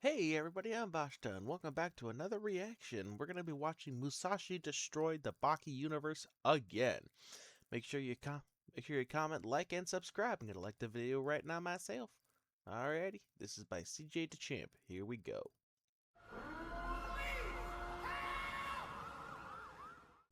Hey everybody, I'm Bashta, and welcome back to another reaction. We're going to be watching Musashi destroy the Baki universe again. Make sure you comment, like, and subscribe. I'm going to like the video right now myself. Alrighty, this is by CJ Dachamp. Here we go.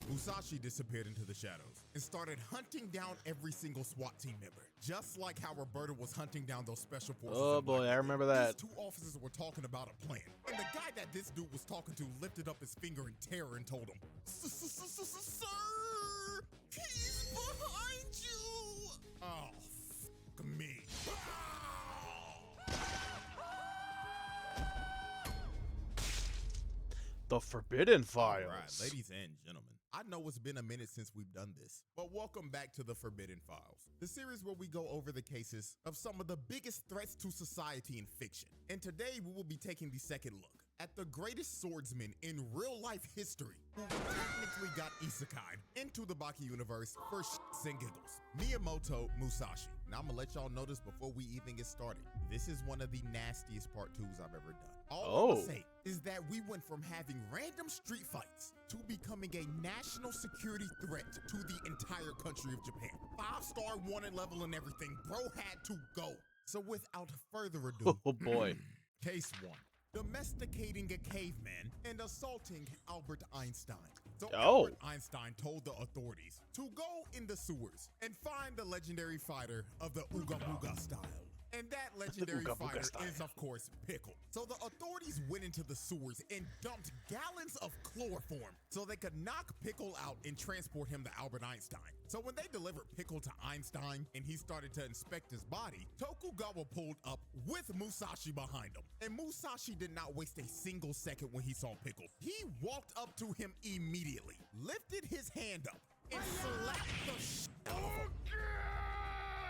Musashi disappeared into the shadows and started hunting down every single SWAT team member, just like how Roberta was hunting down those special forces. Oh boy, I remember that. These two officers were talking about a plan, and the guy that this dude was talking to lifted up his finger in terror and told him, "Sir, he's behind you." Oh, fuck me. The Forbidden Files. All right, ladies and gentlemen, I know it's been a minute since we've done this, but welcome back to the Forbidden Files, the series where we go over the cases of some of the biggest threats to society in fiction. And today we will be taking the second look at the greatest swordsman in real life history, who technically got isekai'd into the Baki universe for shits and giggles, Miyamoto Musashi. Now I'm gonna let y'all know this before we even get started. This is one of the nastiest part 2s I've ever done. All I'm gonna say is that we went from having random street fights to becoming a national security threat to the entire country of Japan. 5-star wanted level and everything. Bro had to go. So without further ado, Oh boy. Case 1. Domesticating a caveman and assaulting Albert Einstein. So Albert Einstein told the authorities to go in the sewers and find the legendary fighter of the Ooga Booga style. And that legendary fighter is, of course, Pickle. So the authorities went into the sewers and dumped gallons of chloroform so they could knock Pickle out and transport him to Albert Einstein. So when they delivered Pickle to Einstein and he started to inspect his body, Tokugawa pulled up with Musashi behind him. And Musashi did not waste a single second when he saw Pickle. He walked up to him immediately, lifted his hand up, and slapped the shit out of him.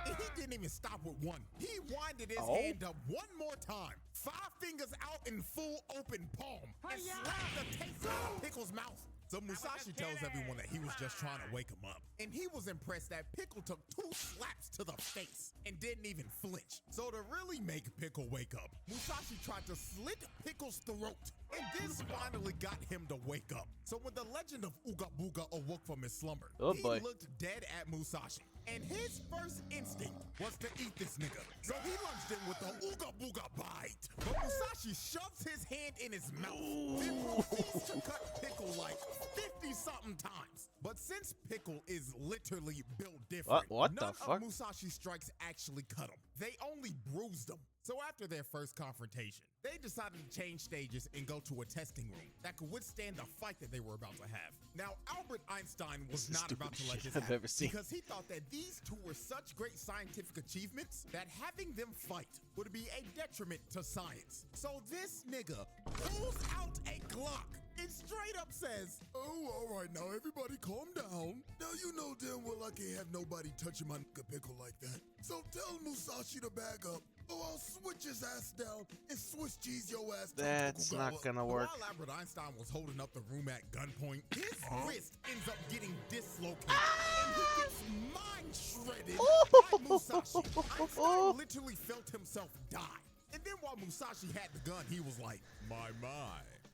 And he didn't even stop with one. He winded his hand up one more time, 5 fingers out in full open palm, and slapped the taste out of Pickle's mouth. So Musashi tells everyone that he was just trying to wake him up. And he was impressed that Pickle took 2 slaps to the face and didn't even flinch. So to really make Pickle wake up, Musashi tried to slit Pickle's throat. And this finally got him to wake up. So when the legend of Ooga Booga awoke from his slumber, he looked dead at Musashi. And his first instinct was to eat this nigga. So he lunged in with the Ooga Booga bite. But Musashi shoves his hand in his mouth, then proceeds to cut Pickle like 50-something times. But since Pickle is literally built different, none of Musashi's strikes actually cut him. They only bruised him. So after their first confrontation, they decided to change stages and go to a testing room that could withstand the fight that they were about to have. Now, Albert Einstein was not about to let this happen because he thought that these two were such great scientific achievements that having them fight would be a detriment to science. So this nigga pulls out a Glock and straight up says, "Oh, all right, now everybody calm down. Now you know damn well I can't have nobody touching my nigga Pickle like that. So tell Musashi to back up, or I'll switch his ass down and Swiss cheese your ass down." That's not gonna work. While Albert Einstein was holding up the room at gunpoint, his wrist ends up getting dislocated, and he gets mind shredded by Musashi. Einstein literally felt himself die. And then while Musashi had the gun, he was like, my.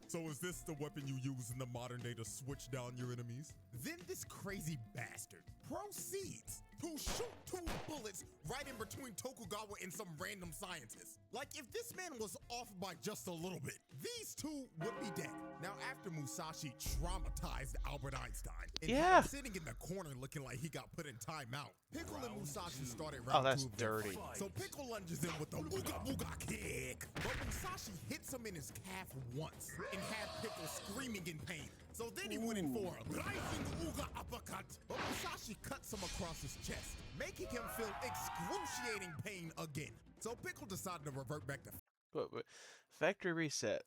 So is this the weapon you use in the modern day to switch down your enemies? Then this crazy bastard proceeds to shoot 2 bullets right in between Tokugawa and some random scientist. Like, if this man was off by just a little bit, these 2 would be dead. Now, after Musashi traumatized Albert Einstein and had him sitting in the corner looking like he got put in timeout, Pickle and Musashi started round 2 of their fight. So Pickle lunges in with the Ooga Booga kick, but Musashi hits him in his calf once and had Pickle screaming in pain. So then he went in for a rising Ooga uppercut, but Musashi cuts him across his chest, making him feel excruciating pain again. So Pickle decided to revert back to factory reset.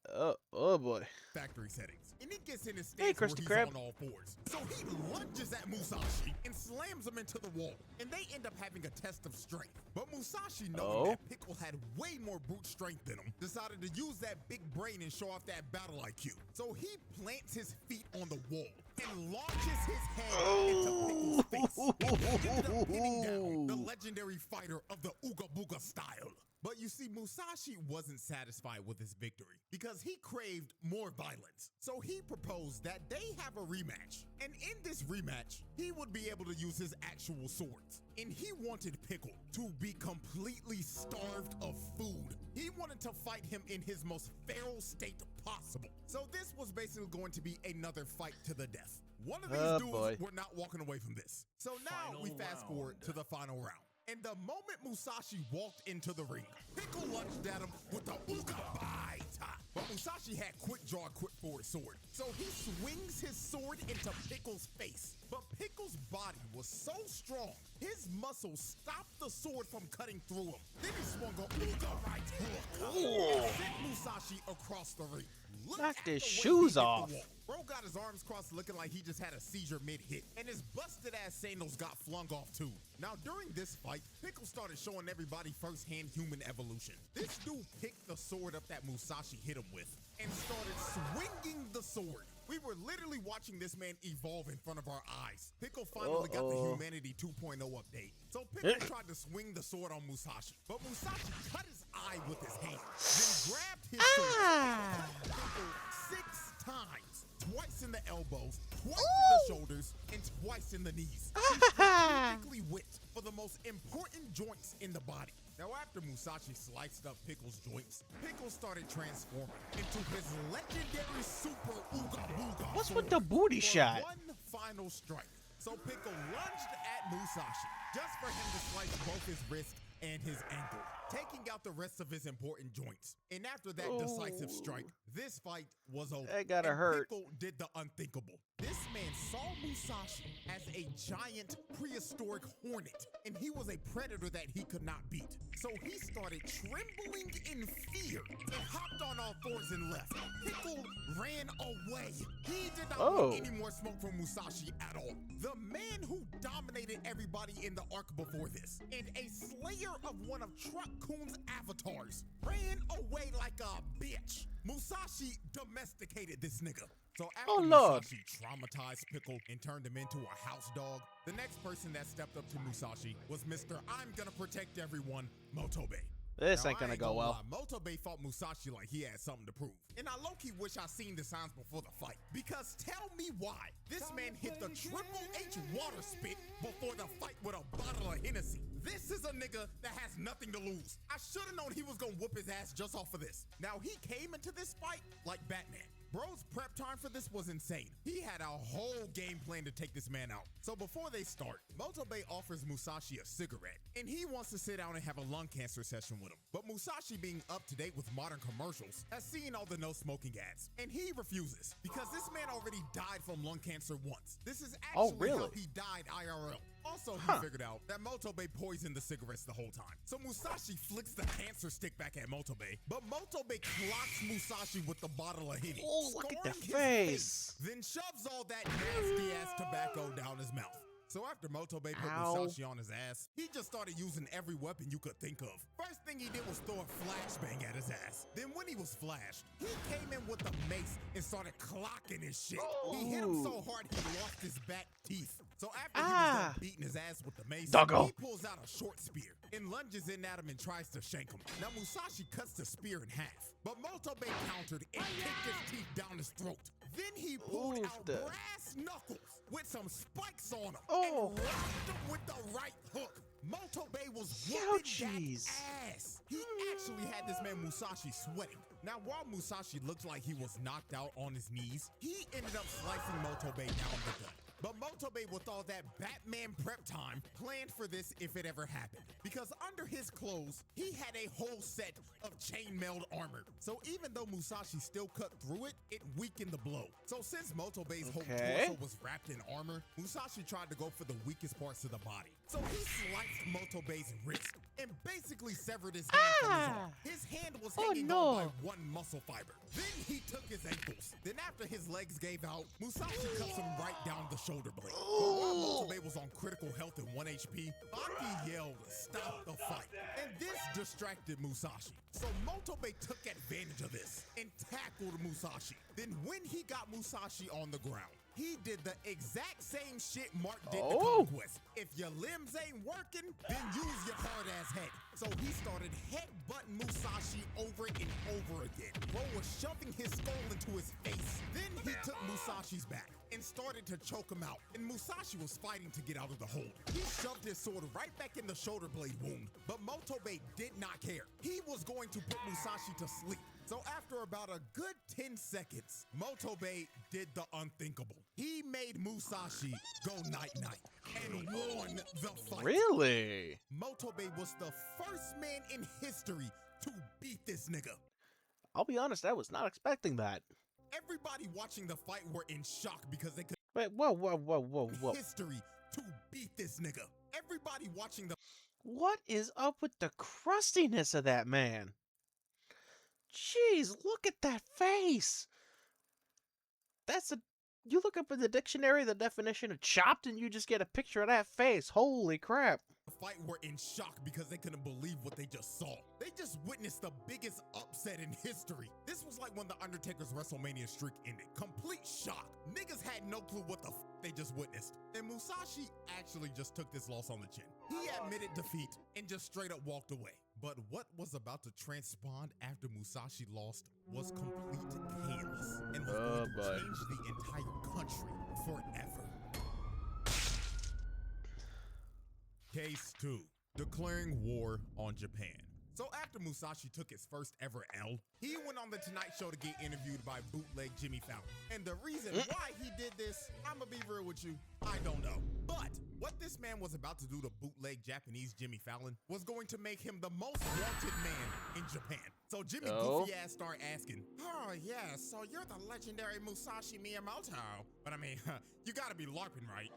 Oh boy. Factory settings. And he gets in his stance where he's on all 4s. So he lunges at Musashi and slams him into the wall. And they end up having a test of strength. But Musashi, knowing that Pickle had way more brute strength than him, decided to use that big brain and show off that battle IQ. So he plants his feet on the wall and launches his head into Pickle's face. And ended up pinning down the legendary fighter of the Ooga Booga style. But you see, Musashi wasn't satisfied with his victory because he craved more violence. So he proposed that they have a rematch. And in this rematch, he would be able to use his actual swords. And he wanted Pickle to be completely starved of food. He wanted to fight him in his most feral state possible. So this was basically going to be another fight to the death. One of these dudes were not walking away from this. So now we fast forward to the final round. And the moment Musashi walked into the ring, Pickle lunged at him with the Uga Baita. But Musashi had quick draw, quick forward sword. So he swings his sword into Pickle's face. But Pickle's body was so strong, his muscles stopped the sword from cutting through him. Then he swung a Uga right hook and sent Musashi across the ring. Knocked his shoes off. Bro got his arms crossed looking like he just had a seizure mid-hit, and his busted-ass sandals got flung off too. Now, during this fight, Pickle started showing everybody firsthand human evolution. This dude picked the sword up that Musashi hit him with and started swinging the sword. We were literally watching this man evolve in front of our eyes. Pickle finally got the Humanity 2.0 update. So Pickle tried to swing the sword on Musashi, but Musashi cut his eye with his hand, then grabbed his sword and cut Pickle 6 times. Twice in the elbows, twice in the shoulders, and twice in the knees. He strategically went for the most important joints in the body. Now, after Musashi sliced up Pickle's joints, Pickle started transforming into his legendary Super Ooga Booga. What's with the booty shot? One final strike. So Pickle lunged at Musashi just for him to slice both his wrist and his ankle, taking out the rest of his important joints. And after that decisive strike, this fight was over. That gotta hurt. Pickle did the unthinkable. This man saw Musashi as a giant prehistoric hornet, and he was a predator that he could not beat. So he started trembling in fear and hopped on all fours and left. Pickle ran away. He did not want any more smoke from Musashi at all. The man who dominated everybody in the arc before this, and a slayer of one of Truck Coon's avatars, ran away like a bitch. Musashi domesticated this nigga. So after Musashi traumatized Pickle and turned him into a house dog, the next person that stepped up to Musashi was Mr. I'm gonna protect everyone, Motobe. This ain't gonna go well. Motobe fought Musashi like he had something to prove. And I low-key wish I seen the signs before the fight. Because tell me why this man hit the Triple H water spit before the fight with a bottle of Hennessy. This is a nigga that has nothing to lose. I should have known he was gonna whoop his ass just off of this. Now, he came into this fight like Batman. Bro's prep time for this was insane. He had a whole game plan to take this man out. So before they start, Motobe offers Musashi a cigarette, and he wants to sit down and have a lung cancer session with him. But Musashi, being up to date with modern commercials, has seen all the no smoking ads, and he refuses because this man already died from lung cancer once. This is actually how he died IRL. Also, he figured out that Motobe poisoned the cigarettes the whole time. So Musashi flicks the cancer stick back at Motobe, but Motobe clocks Musashi with the bottle of Henny, look at the his face. then shoves all that nasty-ass tobacco down his mouth. So after Motobe put Musashi on his ass, he just started using every weapon you could think of. First thing he did was throw a flashbang at his ass. Then when he was flashed, he came in with a mace and started clocking his shit. He hit him so hard he lost his back teeth. So after he was done beating his ass with the mace, he pulls out a short spear and lunges in at him and tries to shank him. Now Musashi cuts the spear in half, but Motobe countered and kicked his teeth down his throat. Then he pulled out brass knuckles with some spikes on him and rocked him with the right hook. Motobe was whooping that ass. He actually had this man Musashi sweating. Now, while Musashi looked like he was knocked out on his knees, he ended up slicing Motobe down the gut. But Motobe, with all that Batman prep time, planned for this if it ever happened. Because under his clothes, he had a whole set of chainmailed armor. So even though Musashi still cut through it, it weakened the blow. So since Motobe's whole torso was wrapped in armor, Musashi tried to go for the weakest parts of the body. So he sliced Motobe's wrist and basically severed his hand from his arm. His hand was hanging on by one muscle fiber. Then he took his ankles. Then after his legs gave out, Musashi cuts him right down the shoulder blade. But while Motobe was on critical health and 1 HP, Baki yelled, "Stop the fight." And this distracted Musashi. So Motobe took advantage of this and tackled tackled Musashi. Then when he got Musashi on the ground, he did the exact same shit Mark did to Conquest. If your limbs ain't working, then use your hard-ass head. So he started headbutting Musashi over and over again. Bro was shoving his skull into his face. Then he took Musashi's back and started to choke him out. And Musashi was fighting to get out of the hold. He shoved his sword right back in the shoulder blade wound, but Motobe did not care. He was going to put Musashi to sleep. So after about a good 10 seconds, Motobe did the unthinkable. He made Musashi go night-night and won the fight. Really? Motobe was the first man in history to beat this nigga. I'll be honest, I was not expecting that. Everybody watching the fight were in shock because they could Wait, whoa. history to beat this nigga. Everybody watching the What is up with the crustiness of that man? Jeez, look at that face. You look up in the dictionary the definition of chopped and you just get a picture of that face. Holy crap. fight were in shock because they couldn't believe what they just saw. They just witnessed the biggest upset in history. This was like when The Undertaker's WrestleMania streak ended. Complete shock. Niggas had no clue what the they just witnessed. And Musashi actually just took this loss on the chin. He admitted defeat and just straight up walked away. But what was about to transpire after Musashi lost was complete chaos and was going to change the entire country forever. Case 2. Declaring war on Japan. So after Musashi took his first ever L, he went on The Tonight Show to get interviewed by bootleg Jimmy Fallon. And the reason why he did this, I'ma be real with you, I don't know. But what this man was about to do to bootleg Japanese Jimmy Fallon was going to make him the most wanted man in Japan. So Jimmy goofy ass started asking, oh yeah, so you're the legendary Musashi Miyamoto. But I mean, you gotta be LARPing, right?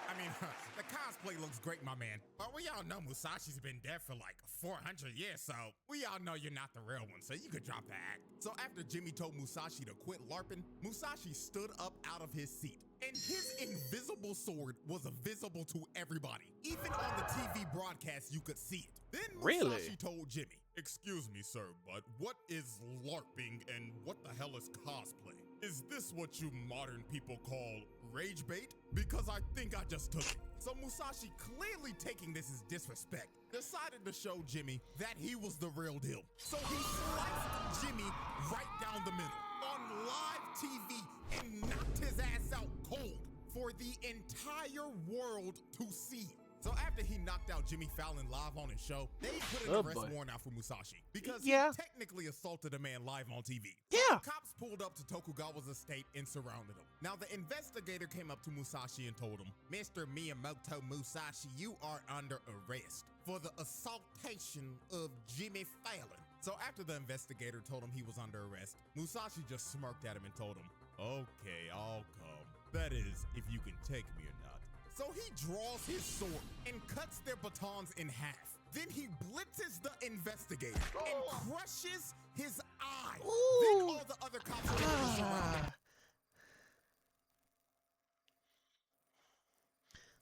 I mean, the cosplay looks great, my man. But we all know Musashi's been dead for like 400 years, so we all know you're not the real one, so you could drop the act. So after Jimmy told Musashi to quit LARPing, Musashi stood up out of his seat. And his invisible sword was visible to everybody. Even on the TV broadcast, you could see it. Then Musashi told Jimmy, excuse me, sir, but what is LARPing and what the hell is cosplay? Is this what you modern people call rage bait? Because I think I just took it. So Musashi, clearly taking this as disrespect, decided to show Jimmy that he was the real deal. So he sliced Jimmy right down the middle on live TV and knocked his ass out cold for the entire world to see. So after he knocked out Jimmy Fallon live on his show, they put an arrest warrant out for Musashi because he technically assaulted a man live on TV. So the cops pulled up to Tokugawa's estate and surrounded him. Now the investigator came up to Musashi and told him, Mr. Miyamoto Musashi, you are under arrest for the assaultation of Jimmy Fallon. So after the investigator told him he was under arrest, Musashi just smirked at him and told him, okay, I'll come. That is, if you can take me or not. So he draws his sword and cuts their batons in half. Then he blitzes the investigator and crushes his eye. Then all the other cops surround him.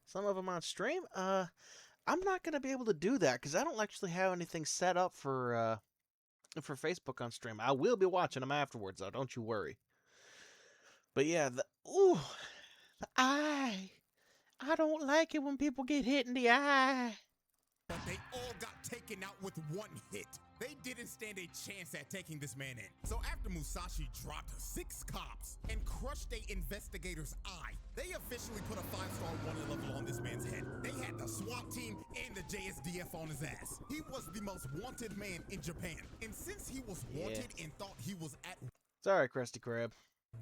Some of them on stream? I'm not going to be able to do that because I don't actually have anything set up for Facebook on stream. I will be watching them afterwards, though. Don't you worry. But yeah, the eye. I don't like it when people get hit in the eye. But they all got taken out with one hit. They didn't stand a chance at taking this man in. So after Musashi dropped 6 cops and crushed the investigator's eye, they officially put a 5-star wanted level on this man's head. They had the SWAT team and the JSDF on his ass. He was the most wanted man in Japan. And since he was wanted and thought he was at Sorry, Krusty Krab.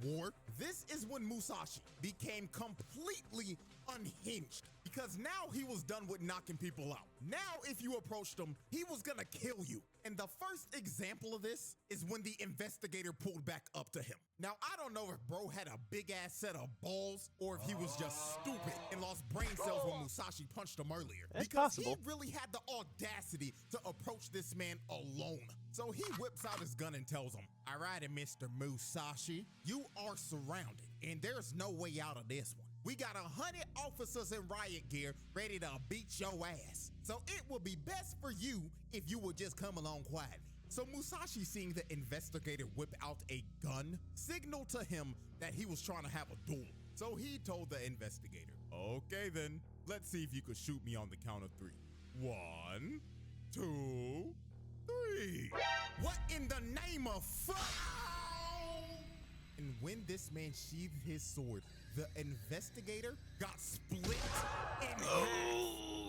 war, this is when Musashi became completely unhinged because now he was done with knocking people out. Now if you approached him, he was gonna kill you. And the first example of this is when the investigator pulled back up to him. Now I don't know if bro had a big ass set of balls or if he was just stupid and lost brain cells when Musashi punched him earlier. That's because possible. he really had the audacity to approach this man alone. So he whips out his gun and tells him, all right, Mr. Musashi, you are surrounded and there's no way out of this one. We got 100 officers in riot gear ready to beat your ass. So it would be best for you if you would just come along quietly. So Musashi, seeing the investigator whip out a gun, signaled to him that he was trying to have a duel. So he told the investigator, okay then, let's see if you could shoot me on the count of 3. 1, 2, 3. What in the name of fuck? And when this man sheathed his sword, the investigator got split in half.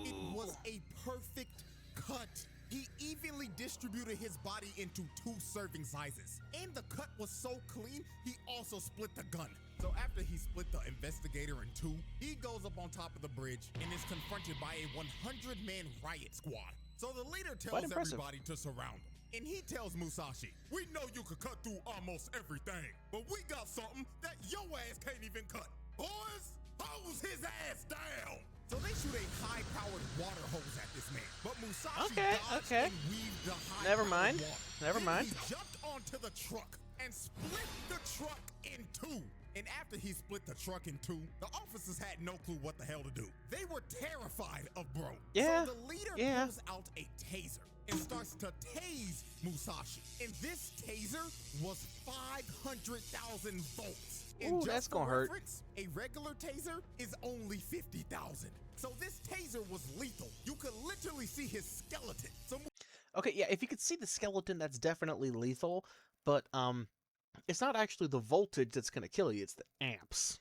It was a perfect cut. He evenly distributed his body into 2 serving sizes. And the cut was so clean, he also split the gun. So after he split the investigator in 2, he goes up on top of the bridge and is confronted by a 100-man riot squad. So the leader tells everybody to surround him. And he tells Musashi, we know you could cut through almost everything, but we got something that your ass can't even cut. Boys, hose his ass down. So they shoot a high-powered water hose at this man. But Musashi dodged and weaved the high-powered water. Never mind. He jumped onto the truck and split the truck in 2. And after he split the truck in 2, the officers had no clue what the hell to do. They were terrified of bro. Yeah. So the leader pulls out a taser and starts to tase Musashi. And this taser was 500,000 volts. And ooh, that's gonna hurt. A regular taser is only 50,000. So this taser was lethal. You could literally see his skeleton. So okay, yeah, if you could see the skeleton, that's definitely lethal. But it's not actually the voltage that's gonna kill you; it's the amps.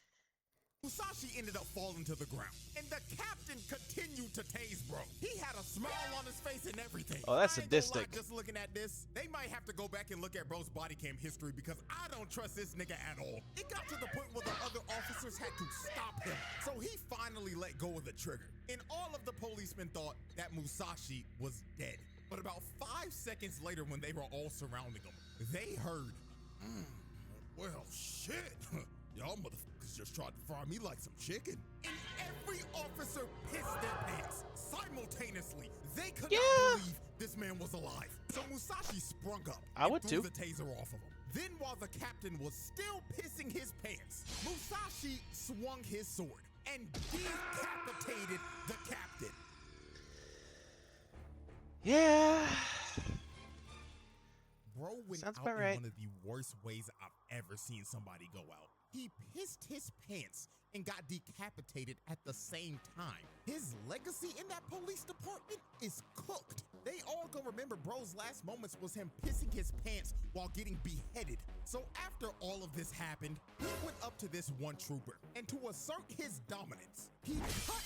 Musashi ended up falling to the ground, and the captain continued to tase bro. He had a smile on his face and everything. Oh, that's I ain't gonna sadistic. lie, just looking at this, they might have to go back and look at bro's body cam history because I don't trust this nigga at all. It got to the point where the other officers had to stop him. So he finally let go of the trigger. And all of the policemen thought that Musashi was dead. But about 5 seconds later, when they were all surrounding him, they heard, well, shit. Y'all motherfuckers just tried to fry me like some chicken. And every officer pissed their pants simultaneously. They could not believe this man was alive. So Musashi sprung up and threw the taser off of him. Then while the captain was still pissing his pants, Musashi swung his sword and decapitated the captain. Yeah. Bro went Sounds out about in right. one of the worst ways I've ever seen somebody go out. He pissed his pants and got decapitated at the same time. His legacy in that police department is cooked. They all gonna remember bro's last moments was him pissing his pants while getting beheaded. So after all of this happened, he went up to this one trooper, and to assert his dominance, he cut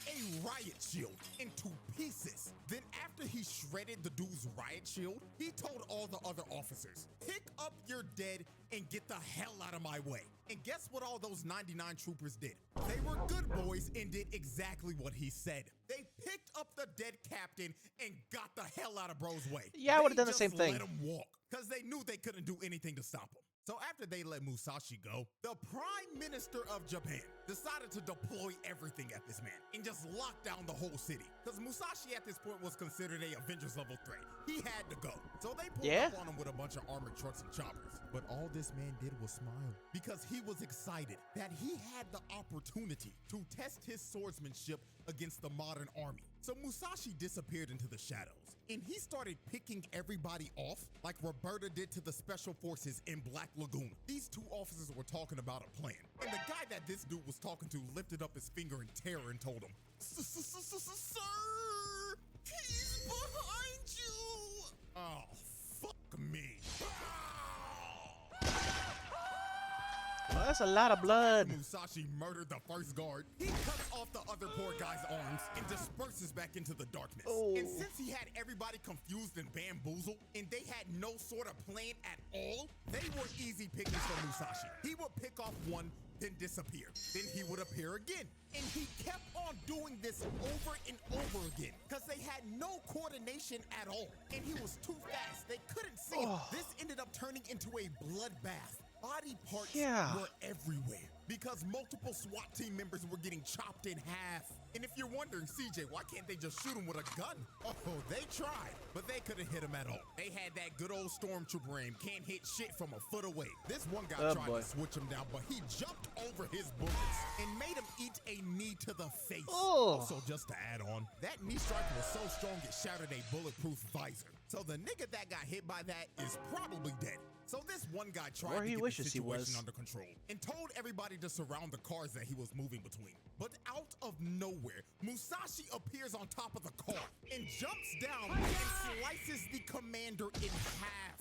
a riot shield into pieces. Then after he shredded the dude's riot shield, he told all the other officers, pick up your dead and get the hell out of my way. And guess what all those 99 troopers did? They were good boys and did exactly what he said. They picked up the dead captain and got the hell out of bro's way. Yeah, I would have done the same They thing. just let him walk because they knew they couldn't do anything to stop him. So after they let Musashi go, the Prime Minister of Japan decided to deploy everything at this man and just lock down the whole city. Because Musashi at this point was considered a Avengers level threat. He had to go. So they pulled up on him with a bunch of armored trucks and choppers. But all this man did was smile because he was excited that he had the opportunity to test his swordsmanship against the modern army. So Musashi disappeared into the shadows, and he started picking everybody off like Roberta did to the special forces in Black Lagoon. These 2 officers were talking about a plan, and the guy that this dude was talking to lifted up his finger in terror and told him, Sir, he's behind you. Oh, fuck me. Well, that's a lot of blood. Musashi murdered the first guard. He cuts off the other poor guy's arms and disperses back into the darkness. And since he had everybody confused and bamboozled, and they had no sort of plan at all, they were easy pickings for Musashi. He would pick off one, then disappear. Then he would appear again. And he kept on doing this over and over again because they had no coordination at all. And he was too fast. They couldn't see him. This ended up turning into a bloodbath. Body parts were everywhere because multiple SWAT team members were getting chopped in half. And if you're wondering, CJ, why can't they just shoot him with a gun? Oh, they tried, but they couldn't hit him at all. They had that good old stormtrooper aim, can't hit shit from a foot away. This one guy tried to switch him down, but he jumped over his bullets and made him eat a knee to the face. Also, just to add on, that knee strike was so strong it shattered a bulletproof visor. So the nigga that got hit by that is probably dead. So this one guy tried Or to he get the wishes he situation was. under control and told everybody to surround the cars that he was moving between. But out of nowhere, Musashi appears on top of the car and jumps down and slices the commander in half.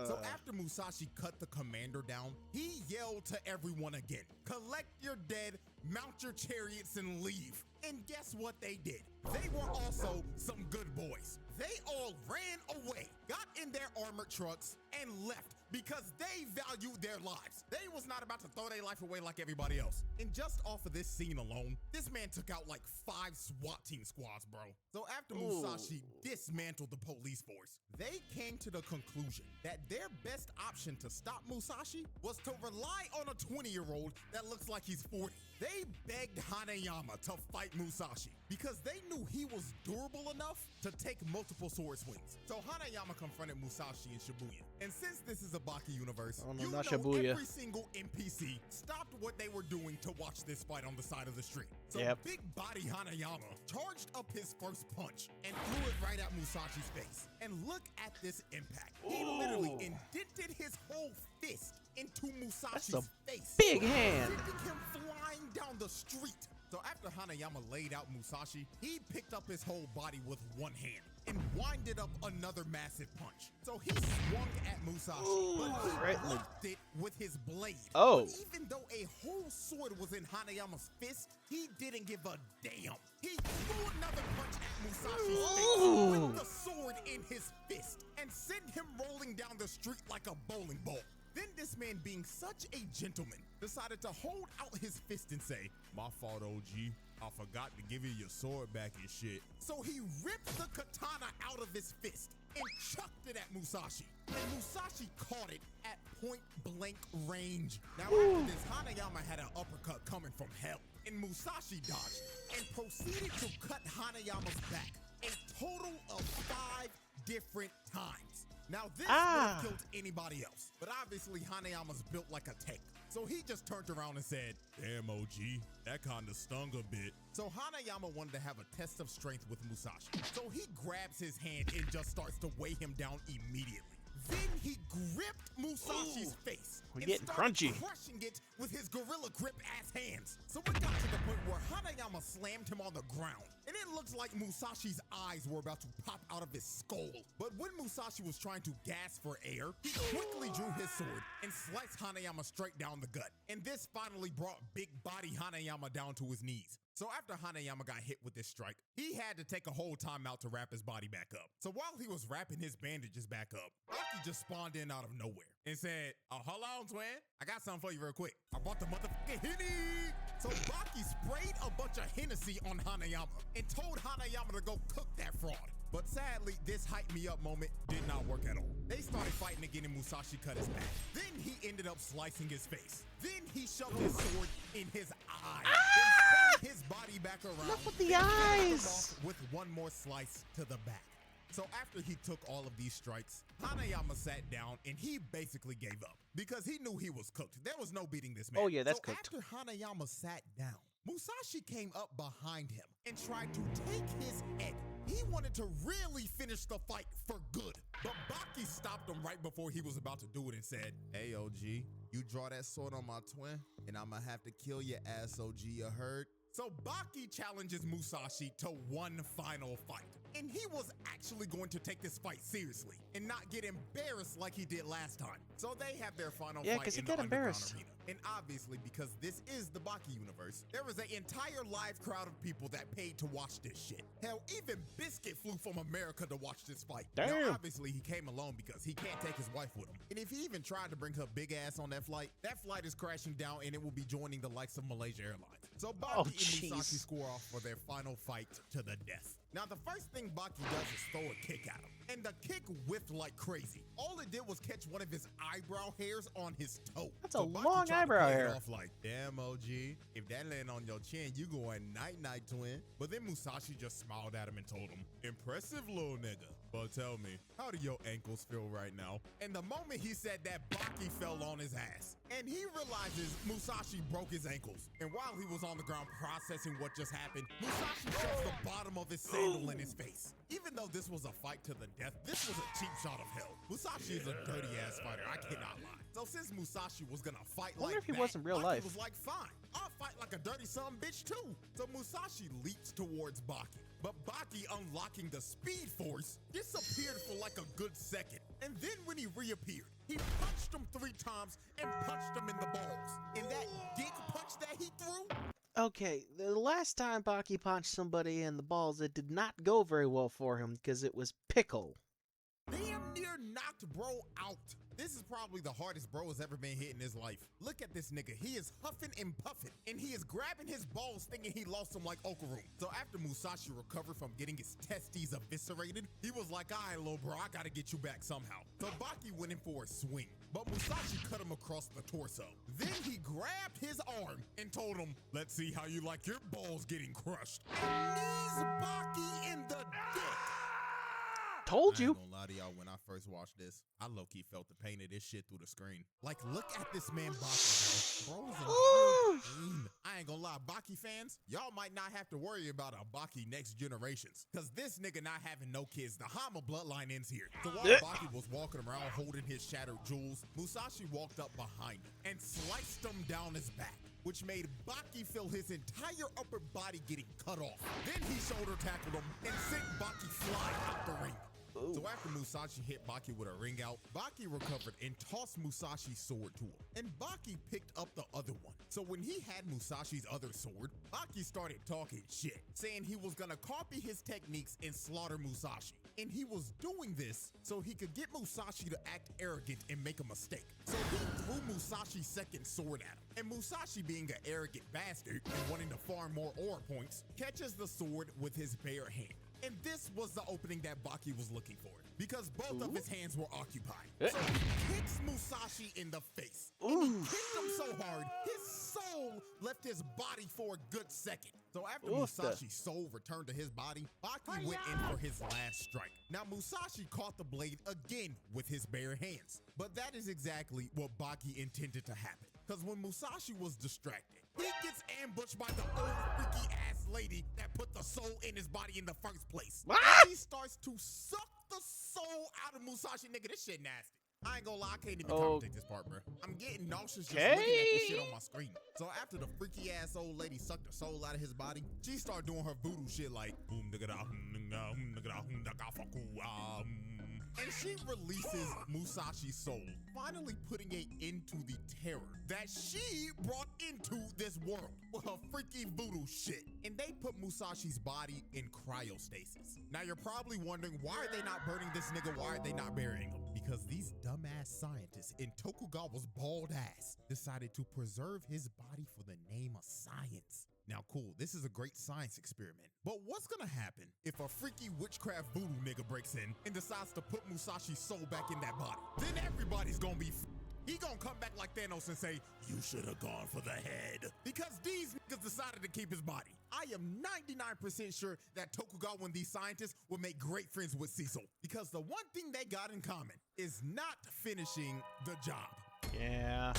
So after Musashi cut the commander down, he yelled to everyone again, "Collect your dead, mount your chariots, and leave." And guess what they did? They were also some good boys. They all ran away, got in their armored trucks, and left because they valued their lives. They was not about to throw their life away like everybody else. And just off of this scene alone, this man took out like 5 SWAT team squads, bro. So after Musashi dismantled the police force, they came to the conclusion that their best option to stop Musashi was to rely on a 20-year-old that looks like he's 40. They begged Hanayama to fight Musashi because they knew he was durable enough to take multiple sword swings. So Hanayama confronted Musashi in Shibuya. And since this is a Baki universe, Oh, no, you not know Shibuya. every single NPC stopped what they were doing to watch this fight on the side of the street. So big body Hanayama charged up his first punch and threw it right at Musashi's face. And look at this impact. He literally indented his whole fist into Musashi's face. Big hand. Sending him flying down the street. So after Hanayama laid out Musashi, he picked up his whole body with one hand and winded up another massive punch. So he swung at Musashi, but he blocked it with his blade. But even though a whole sword was in Hanayama's fist, he didn't give a damn. He threw another punch at Musashi's face with the sword in his fist and sent him rolling down the street like a bowling ball. Then this man, being such a gentleman, decided to hold out his fist and say, "My fault, OG. I forgot to give you your sword back and shit." So he ripped the katana out of his fist and chucked it at Musashi. And Musashi caught it at point blank range. Now after this, Hanayama had an uppercut coming from hell. And Musashi dodged and proceeded to cut Hanayama's back a total of 5 different times. Now this would have killed anybody else, but obviously Hanayama's built like a tank. So he just turned around and said, "Damn, OG, that kinda stung a bit." So Hanayama wanted to have a test of strength with Musashi. So he grabs his hand and just starts to weigh him down immediately. Then he gripped Musashi's face and started crushing it with his gorilla grip ass hands. So it got to the point where Hanayama slammed him on the ground, and it looks like Musashi's eyes were about to pop out of his skull. But when Musashi was trying to gasp for air, he quickly drew his sword and sliced Hanayama straight down the gut. And this finally brought big body Hanayama down to his knees. So after Hanayama got hit with this strike, he had to take a whole time out to wrap his body back up. So while he was wrapping his bandages back up, Baki just spawned in out of nowhere and said, "Oh, hold on, twin. I got something for you real quick. I brought the motherfucking Henny." So Baki sprayed a bunch of Hennessy on Hanayama and told Hanayama to go cook that fraud. But sadly, this hype me up moment did not work at all. They started fighting again and Musashi cut his back. Then he ended up slicing his face. Then he shoved his sword in his eye. Then spun his body back around. Look with the eyes. With one more slice to the back. So after he took all of these strikes, Hanayama sat down and he basically gave up because he knew he was cooked. There was no beating this man. Oh yeah, that's so cooked. After Hanayama sat down, Musashi came up behind him and tried to take his head. He wanted to really finish the fight for good. But Baki stopped him right before he was about to do it and said, "Hey, OG, you draw that sword on my twin, and I'ma have to kill your ass, OG, you heard?" So Baki challenges Musashi to one final fight. And he was actually going to take this fight seriously and not get embarrassed like he did last time. So they have their final fight in the underground arena. And obviously, because this is the Baki universe, there was an entire live crowd of people that paid to watch this shit. Hell, even Biscuit flew from America to watch this fight. Now, obviously, he came alone because he can't take his wife with him. And if he even tried to bring her big ass on that flight is crashing down and it will be joining the likes of Malaysia Airlines. So Baki and Musashi score off for their final fight to the death. Now, the first thing Baki does is throw a kick at him. And the kick whipped like crazy. All it did was catch one of his eyebrow hairs on his toe. That's a long eyebrow hair. Off like, "Damn, OG, if that land on your chin, you going night-night, twin." But then Musashi just smiled at him and told him, "Impressive, little nigga. But tell me, how do your ankles feel right now?" And the moment he said that, Baki fell on his ass. And he realizes Musashi broke his ankles. And while he was on the ground processing what just happened, Musashi shoves the bottom of his saber handle in his face. Even though this was a fight to the death, this was a cheap shot of hell. Musashi is a dirty-ass fighter, I cannot lie. So since Musashi was gonna fight I wonder like if he that, was in real Baki life. was like, fine, I'll fight like a dirty son bitch too. So Musashi leaps towards Baki, but Baki, unlocking the speed force, disappeared for like a good second. And then when he reappeared, he punched him 3 times and punched him in the balls. And that dick punch that he threw, Okay, the last time Baki punched somebody in the balls, it did not go very well for him because it was pickle. damn near knocked bro out. This is probably the hardest bro has ever been hit in his life. Look at this nigga. He is huffing and puffing, and he is grabbing his balls thinking he lost them like Okaroon. So after Musashi recovered from getting his testes eviscerated, he was like, all right, little bro, I gotta get you back somehow. So Baki went in for a swing, but Musashi cut him across the torso. Then he grabbed his arm and told him, let's see how you like your balls getting crushed. And knees Baki in the dick. Told I you. ain't gonna lie to y'all, when I first watched this, I low-key felt the pain of this shit through the screen. Like, look at this man Baki, bro. Bro is in pure pain. I ain't gonna lie, Baki fans, y'all might not have to worry about a Baki next generations. Cause this nigga not having no kids, the Hama bloodline ends here. So while Baki was walking around holding his shattered jewels, Musashi walked up behind him and sliced him down his back, which made Baki feel his entire upper body getting cut off. Then he shoulder tackled him and sent Baki flying out the ring. Ooh. So after Musashi hit Baki with a ring out, Baki recovered and tossed Musashi's sword to him. And Baki picked up the other one. So when he had Musashi's other sword, Baki started talking shit, saying he was gonna copy his techniques and slaughter Musashi. And he was doing this so he could get Musashi to act arrogant and make a mistake. So he threw Musashi's second sword at him. And Musashi, being an arrogant bastard and wanting to farm more aura points, catches the sword with his bare hand. And this was the opening that Baki was looking for, because both of his hands were occupied. So he kicks Musashi in the face. And he kicked him so hard, his soul left his body for a good second. So after Musashi's soul returned to his body, Baki went in for his last strike. Now Musashi caught the blade again with his bare hands. But that is exactly what Baki intended to happen. Because when Musashi was distracted, he gets ambushed by the old freaky ass lady that put the soul in his body in the first place. She starts to suck the soul out of Musashi. Nigga, this shit nasty. I ain't gonna lie, I can't even commentate this part, bro. I'm getting nauseous just looking at this shit on my screen. So after the freaky ass old lady sucked the soul out of his body, she started doing her voodoo shit like and she releases Musashi's soul, finally putting it into the terror that she brought into this world with her freaky voodoo shit. And they put Musashi's body in cryostasis. Now you're probably wondering, why are they not burning this nigga? Why are they not burying him? Because these dumbass scientists in Tokugawa's bald ass decided to preserve his body for the name of science. Now cool, this is a great science experiment. But what's gonna happen if a freaky witchcraft voodoo nigga breaks in and decides to put Musashi's soul back in that body? Then everybody's gonna be he gonna come back like Thanos and say, you should have gone for the head. Because these niggas decided to keep his body. I am 99% sure that Tokugawa and these scientists will make great friends with Cecil. Because the one thing they got in common is not finishing the job. Yeah.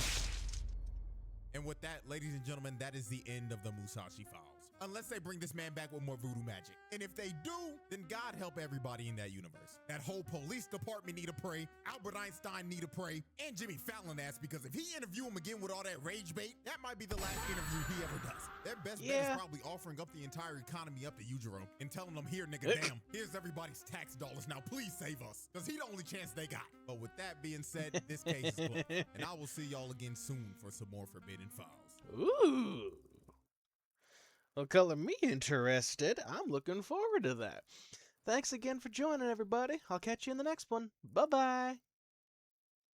And with that, ladies and gentlemen, that is the end of the Musashi Files. Unless they bring this man back with more voodoo magic. And if they do, then God help everybody in that universe. That whole police department need to pray, Albert Einstein need to pray, and Jimmy Fallon ass, because if he interview him again with all that rage bait, that might be the last interview he ever does. Their best bet is probably offering up the entire economy up to Yujiro and telling them, here nigga, damn, here's everybody's tax dollars, now please save us. Because he the only chance they got. But with that being said, this case is closed. And I will see y'all again soon for some more Forbidden Files. Ooh. Well, color me interested. I'm looking forward to that. Thanks again for joining, everybody. I'll catch you in the next one. Bye-bye.